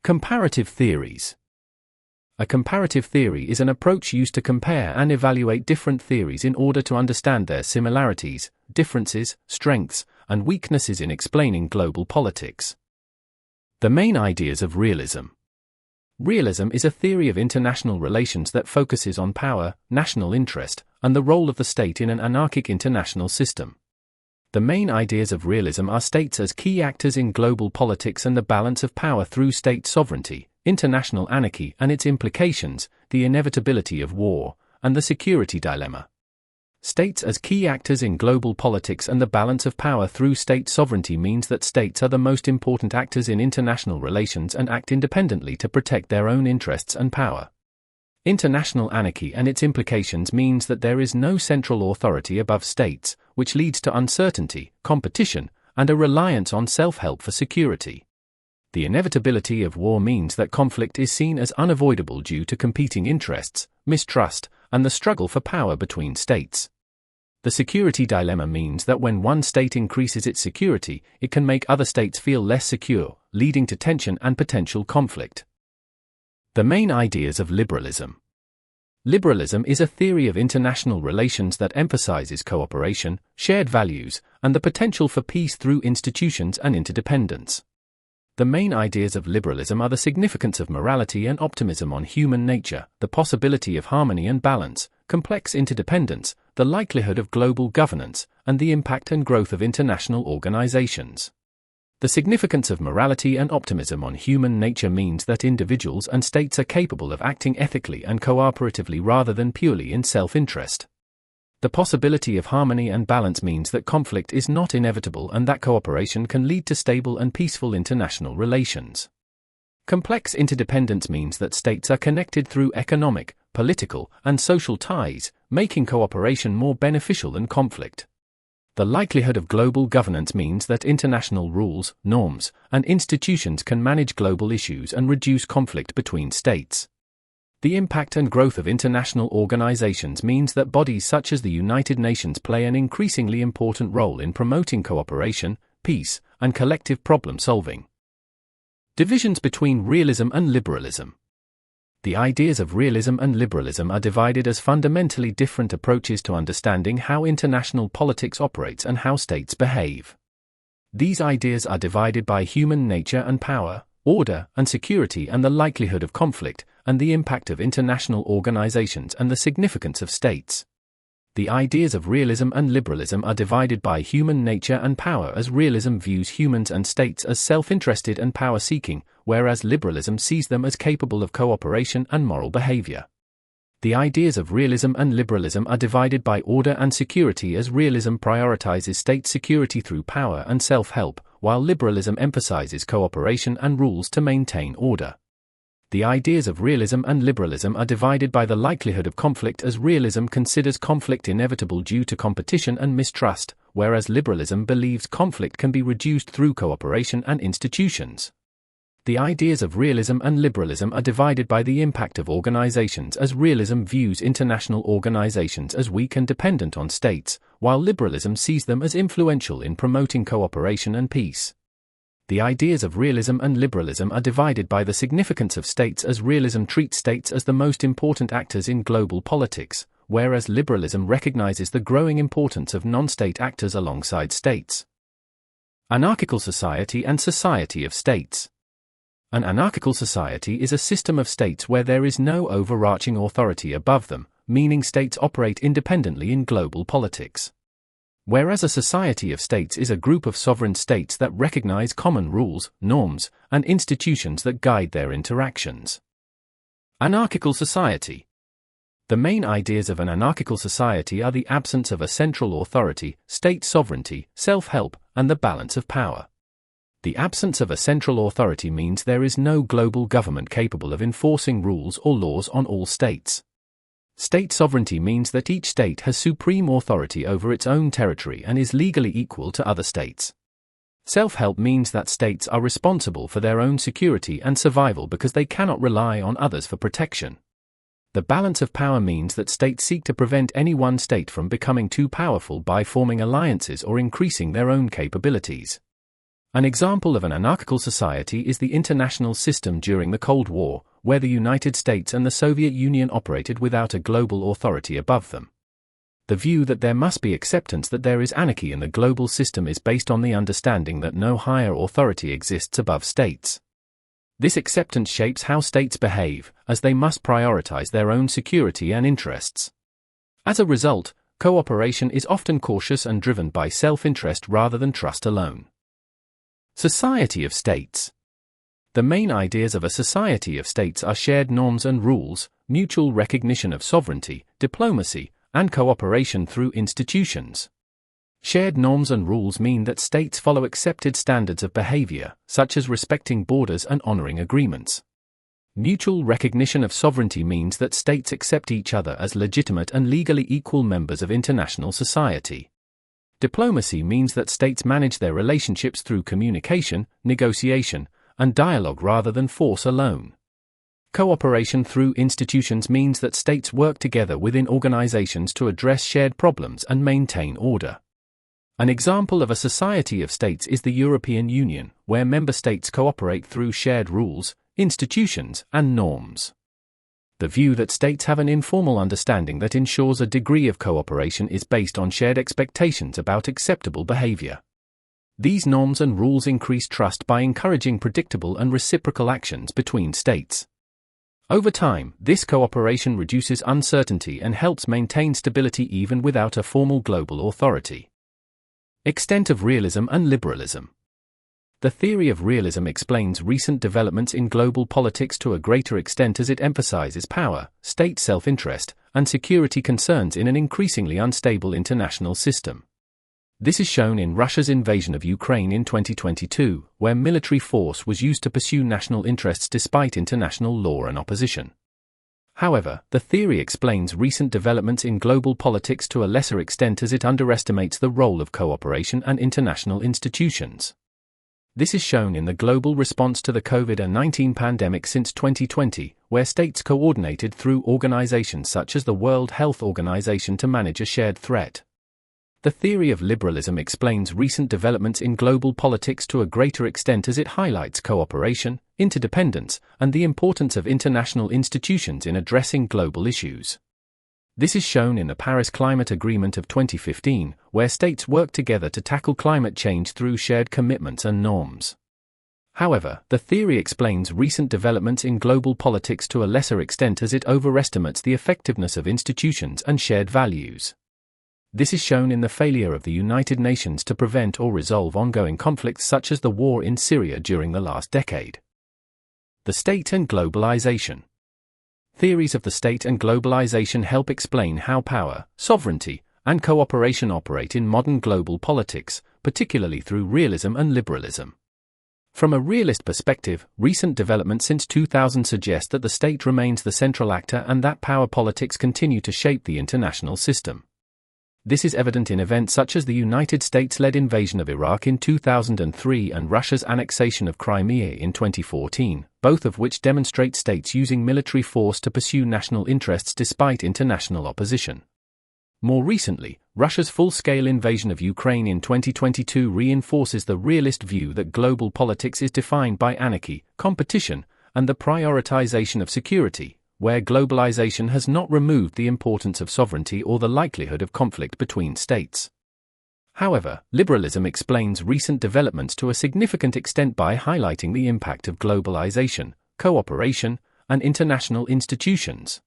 Comparative theories. A comparative theory is an approach used to compare and evaluate different theories in order to understand their similarities, differences, strengths, and weaknesses in explaining global politics. The main ideas of realism. Realism is a theory of international relations that focuses on power, national interest, and the role of the state in an anarchic international system. The main ideas of realism are states as key actors in global politics and the balance of power through state sovereignty, international anarchy and its implications, the inevitability of war, and the security dilemma. States as key actors in global politics and the balance of power through state sovereignty means that states are the most important actors in international relations and act independently to protect their own interests and power. International anarchy and its implications means that there is no central authority above states, which leads to uncertainty, competition, and a reliance on self-help for security. The inevitability of war means that conflict is seen as unavoidable due to competing interests, mistrust, and the struggle for power between states. The security dilemma means that when one state increases its security, it can make other states feel less secure, leading to tension and potential conflict. The main ideas of liberalism. Liberalism is a theory of international relations that emphasizes cooperation, shared values, and the potential for peace through institutions and interdependence. The main ideas of liberalism are the significance of morality and optimism on human nature, the possibility of harmony and balance, complex interdependence, the likelihood of global governance, and the impact and growth of international organizations. The significance of morality and optimism on human nature means that individuals and states are capable of acting ethically and cooperatively rather than purely in self-interest. The possibility of harmony and balance means that conflict is not inevitable and that cooperation can lead to stable and peaceful international relations. Complex interdependence means that states are connected through economic, political, and social ties, making cooperation more beneficial than conflict. The likelihood of global governance means that international rules, norms, and institutions can manage global issues and reduce conflict between states. The impact and growth of international organizations means that bodies such as the United Nations play an increasingly important role in promoting cooperation, peace, and collective problem-solving. Divisions between realism and liberalism. The ideas of realism and liberalism are divided as fundamentally different approaches to understanding how international politics operates and how states behave. These ideas are divided by human nature and power, order and security and the likelihood of conflict, and the impact of international organizations and the significance of states. The ideas of realism and liberalism are divided by human nature and power as realism views humans and states as self-interested and power-seeking, whereas liberalism sees them as capable of cooperation and moral behavior. The ideas of realism and liberalism are divided by order and security as realism prioritizes state security through power and self-help, while liberalism emphasizes cooperation and rules to maintain order. The ideas of realism and liberalism are divided by the likelihood of conflict as realism considers conflict inevitable due to competition and mistrust, whereas liberalism believes conflict can be reduced through cooperation and institutions. The ideas of realism and liberalism are divided by the impact of organizations as realism views international organizations as weak and dependent on states, while liberalism sees them as influential in promoting cooperation and peace. The ideas of realism and liberalism are divided by the significance of states as realism treats states as the most important actors in global politics, whereas liberalism recognizes the growing importance of non-state actors alongside states. Anarchical society and society of states. An anarchical society is a system of states where there is no overarching authority above them, meaning states operate independently in global politics. Whereas a society of states is a group of sovereign states that recognize common rules, norms, and institutions that guide their interactions. Anarchical society. The main ideas of an anarchical society are the absence of a central authority, state sovereignty, self-help, and the balance of power. The absence of a central authority means there is no global government capable of enforcing rules or laws on all states. State sovereignty means that each state has supreme authority over its own territory and is legally equal to other states. Self-help means that states are responsible for their own security and survival because they cannot rely on others for protection. The balance of power means that states seek to prevent any one state from becoming too powerful by forming alliances or increasing their own capabilities. An example of an anarchical society is the international system during the Cold War, where the United States and the Soviet Union operated without a global authority above them. The view that there must be acceptance that there is anarchy in the global system is based on the understanding that no higher authority exists above states. This acceptance shapes how states behave, as they must prioritize their own security and interests. As a result, cooperation is often cautious and driven by self-interest rather than trust alone. Society of states. The main ideas of a society of states are shared norms and rules, mutual recognition of sovereignty, diplomacy, and cooperation through institutions. Shared norms and rules mean that states follow accepted standards of behavior, such as respecting borders and honoring agreements. Mutual recognition of sovereignty means that states accept each other as legitimate and legally equal members of international society. Diplomacy means that states manage their relationships through communication, negotiation, and dialogue rather than force alone. Cooperation through institutions means that states work together within organizations to address shared problems and maintain order. An example of a society of states is the European Union, where member states cooperate through shared rules, institutions, and norms. The view that states have an informal understanding that ensures a degree of cooperation is based on shared expectations about acceptable behavior. These norms and rules increase trust by encouraging predictable and reciprocal actions between states. Over time, this cooperation reduces uncertainty and helps maintain stability even without a formal global authority. Extent of realism and liberalism. The theory of realism explains recent developments in global politics to a greater extent as it emphasizes power, state self-interest, and security concerns in an increasingly unstable international system. This is shown in Russia's invasion of Ukraine in 2022, where military force was used to pursue national interests despite international law and opposition. However, the theory explains recent developments in global politics to a lesser extent as it underestimates the role of cooperation and international institutions. This is shown in the global response to the COVID-19 pandemic since 2020, where states coordinated through organizations such as the World Health Organization to manage a shared threat. The theory of liberalism explains recent developments in global politics to a greater extent as it highlights cooperation, interdependence, and the importance of international institutions in addressing global issues. This is shown in the Paris Climate Agreement of 2015, where states work together to tackle climate change through shared commitments and norms. However, the theory explains recent developments in global politics to a lesser extent as it overestimates the effectiveness of institutions and shared values. This is shown in the failure of the United Nations to prevent or resolve ongoing conflicts such as the war in Syria during the last decade. The state and globalization. Theories of the state and globalization help explain how power, sovereignty, and cooperation operate in modern global politics, particularly through realism and liberalism. From a realist perspective, recent developments since 2000 suggest that the state remains the central actor and that power politics continue to shape the international system. This is evident in events such as the United States-led invasion of Iraq in 2003 and Russia's annexation of Crimea in 2014, both of which demonstrate states using military force to pursue national interests despite international opposition. More recently, Russia's full-scale invasion of Ukraine in 2022 reinforces the realist view that global politics is defined by anarchy, competition, and the prioritization of security, where globalization has not removed the importance of sovereignty or the likelihood of conflict between states. However, liberalism explains recent developments to a significant extent by highlighting the impact of globalization, cooperation, and international institutions.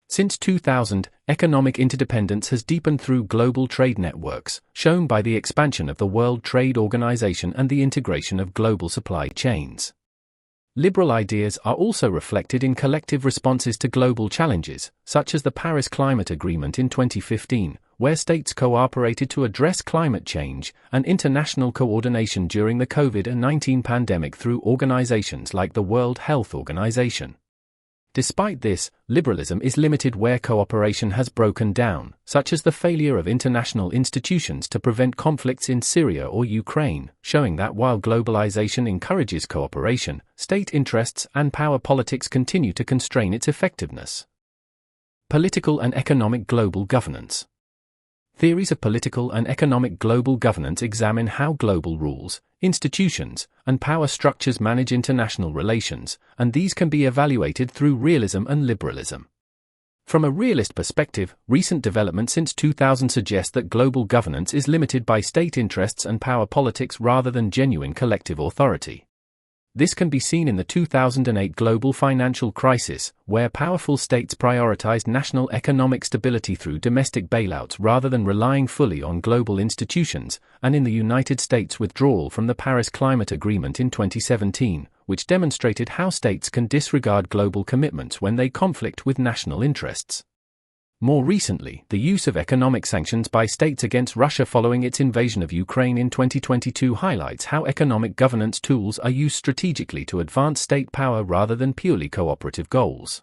Since 2000, economic interdependence has deepened through global trade networks, shown by the expansion of the World Trade Organization and the integration of global supply chains. Liberal ideas are also reflected in collective responses to global challenges, such as the Paris Climate Agreement in 2015, where states cooperated to address climate change, and international coordination during the COVID-19 pandemic through organizations like the World Health Organization. Despite this, liberalism is limited where cooperation has broken down, such as the failure of international institutions to prevent conflicts in Syria or Ukraine, showing that while globalization encourages cooperation, state interests and power politics continue to constrain its effectiveness. Political and economic global governance. Theories of political and economic global governance examine how global rules, institutions, and power structures manage international relations, and these can be evaluated through realism and liberalism. From a realist perspective, recent developments since 2000 suggest that global governance is limited by state interests and power politics rather than genuine collective authority. This can be seen in the 2008 global financial crisis, where powerful states prioritized national economic stability through domestic bailouts rather than relying fully on global institutions, and in the United States' withdrawal from the Paris Climate Agreement in 2017, which demonstrated how states can disregard global commitments when they conflict with national interests. More recently, the use of economic sanctions by states against Russia following its invasion of Ukraine in 2022 highlights how economic governance tools are used strategically to advance state power rather than purely cooperative goals.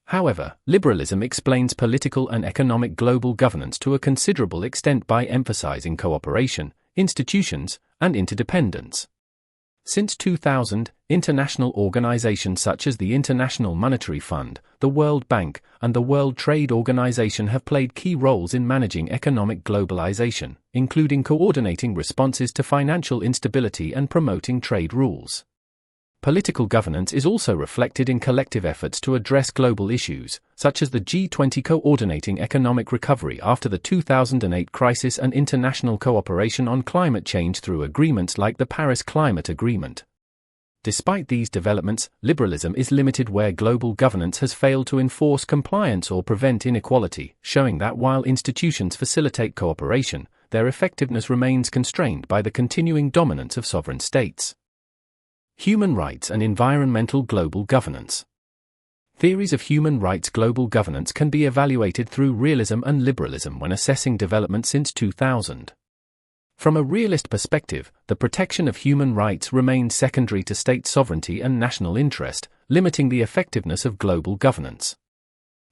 However, liberalism explains political and economic global governance to a considerable extent by emphasizing cooperation, institutions, and interdependence. Since 2000, international organizations such as the International Monetary Fund, the World Bank, and the World Trade Organization have played key roles in managing economic globalization, including coordinating responses to financial instability and promoting trade rules. Political governance is also reflected in collective efforts to address global issues, such as the G20 coordinating economic recovery after the 2008 crisis and international cooperation on climate change through agreements like the Paris Climate Agreement. Despite these developments, liberalism is limited where global governance has failed to enforce compliance or prevent inequality, showing that while institutions facilitate cooperation, their effectiveness remains constrained by the continuing dominance of sovereign states. Human rights and environmental global governance. Theories of human rights global governance can be evaluated through realism and liberalism when assessing development since 2000. From a realist perspective, the protection of human rights remains secondary to state sovereignty and national interest, limiting the effectiveness of global governance.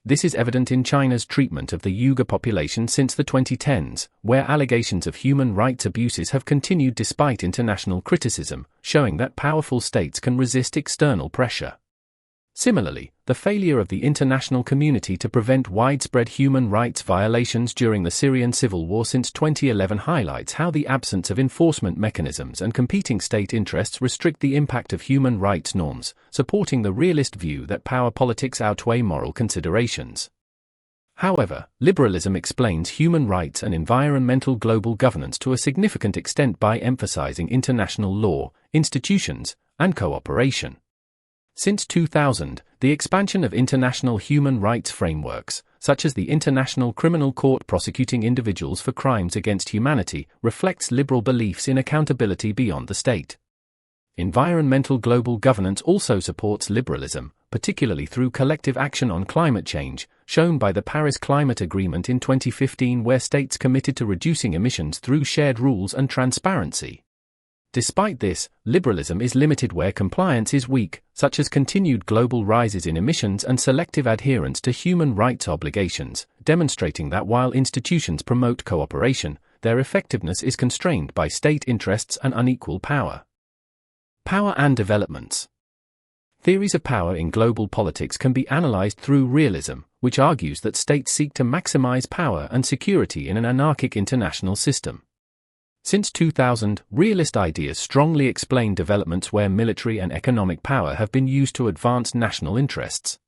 This is evident in China's treatment of the Uyghur population since the 2010s, where allegations of human rights abuses have continued despite international criticism, showing that powerful states can resist external pressure. Similarly, the failure of the international community to prevent widespread human rights violations during the Syrian civil war since 2011 highlights how the absence of enforcement mechanisms and competing state interests restrict the impact of human rights norms, supporting the realist view that power politics outweigh moral considerations. However, liberalism explains human rights and environmental global governance to a significant extent by emphasizing international law, institutions, and cooperation. Since 2000, the expansion of international human rights frameworks, such as the International Criminal Court prosecuting individuals for crimes against humanity, reflects liberal beliefs in accountability beyond the state. Environmental global governance also supports liberalism, particularly through collective action on climate change, shown by the Paris Climate Agreement in 2015, where states committed to reducing emissions through shared rules and transparency. Despite this, liberalism is limited where compliance is weak, such as continued global rises in emissions and selective adherence to human rights obligations, demonstrating that while institutions promote cooperation, their effectiveness is constrained by state interests and unequal power. Power and developments. Theories of power in global politics can be analyzed through realism, which argues that states seek to maximize power and security in an anarchic international system. Since 2000, realist ideas strongly explain developments where military and economic power have been used to advance national interests.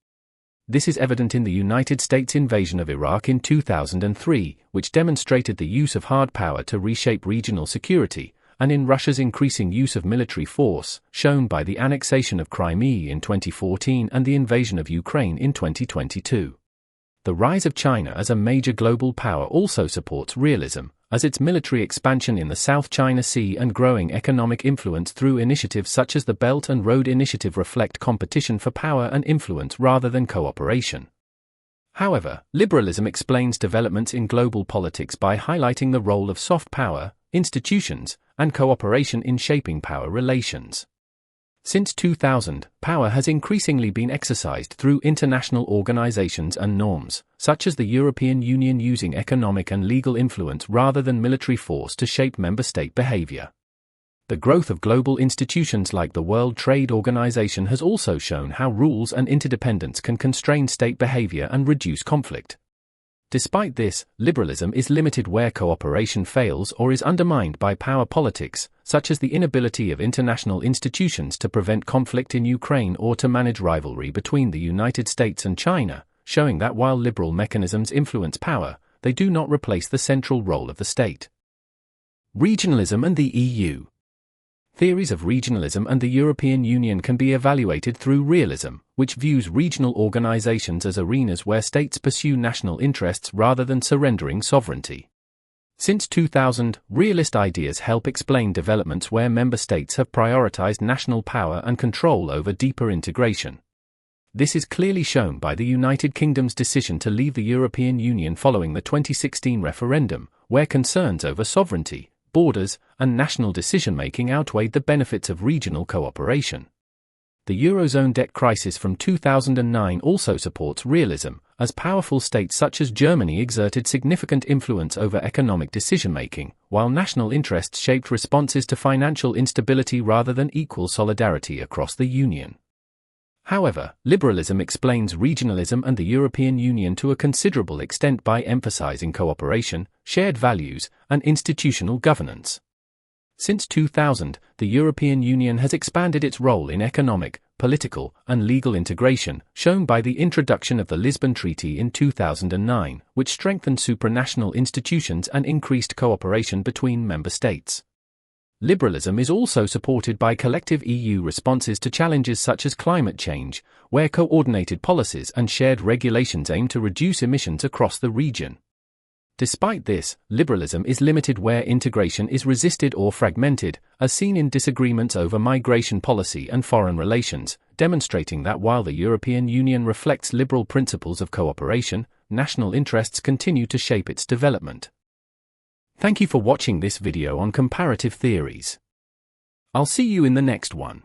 This is evident in the United States' invasion of Iraq in 2003, which demonstrated the use of hard power to reshape regional security, and in Russia's increasing use of military force, shown by the annexation of Crimea in 2014 and the invasion of Ukraine in 2022. The rise of China as a major global power also supports realism, as its military expansion in the South China Sea and growing economic influence through initiatives such as the Belt and Road Initiative reflect competition for power and influence rather than cooperation. However, liberalism explains developments in global politics by highlighting the role of soft power, institutions, and cooperation in shaping power relations. Since 2000, power has increasingly been exercised through international organizations and norms, such as the European Union using economic and legal influence rather than military force to shape member state behavior. The growth of global institutions like the World Trade Organization has also shown how rules and interdependence can constrain state behavior and reduce conflict. Despite this, liberalism is limited where cooperation fails or is undermined by power politics, such as the inability of international institutions to prevent conflict in Ukraine or to manage rivalry between the United States and China, showing that while liberal mechanisms influence power, they do not replace the central role of the state. Regionalism and the EU. Theories of regionalism and the European Union can be evaluated through realism, which views regional organizations as arenas where states pursue national interests rather than surrendering sovereignty. Since 2000, realist ideas help explain developments where member states have prioritized national power and control over deeper integration. This is clearly shown by the United Kingdom's decision to leave the European Union following the 2016 referendum, where concerns over sovereignty, borders, and national decision-making outweighed the benefits of regional cooperation. The Eurozone debt crisis from 2009 also supports realism, as powerful states such as Germany exerted significant influence over economic decision-making, while national interests shaped responses to financial instability rather than equal solidarity across the Union. However, liberalism explains regionalism and the European Union to a considerable extent by emphasizing cooperation, shared values, and institutional governance. Since 2000, the European Union has expanded its role in economic, political, and legal integration, shown by the introduction of the Lisbon Treaty in 2009, which strengthened supranational institutions and increased cooperation between member states. Liberalism is also supported by collective EU responses to challenges such as climate change, where coordinated policies and shared regulations aim to reduce emissions across the region. Despite this, liberalism is limited where integration is resisted or fragmented, as seen in disagreements over migration policy and foreign relations, demonstrating that while the European Union reflects liberal principles of cooperation, national interests continue to shape its development. Thank you for watching this video on comparative theories. I'll see you in the next one.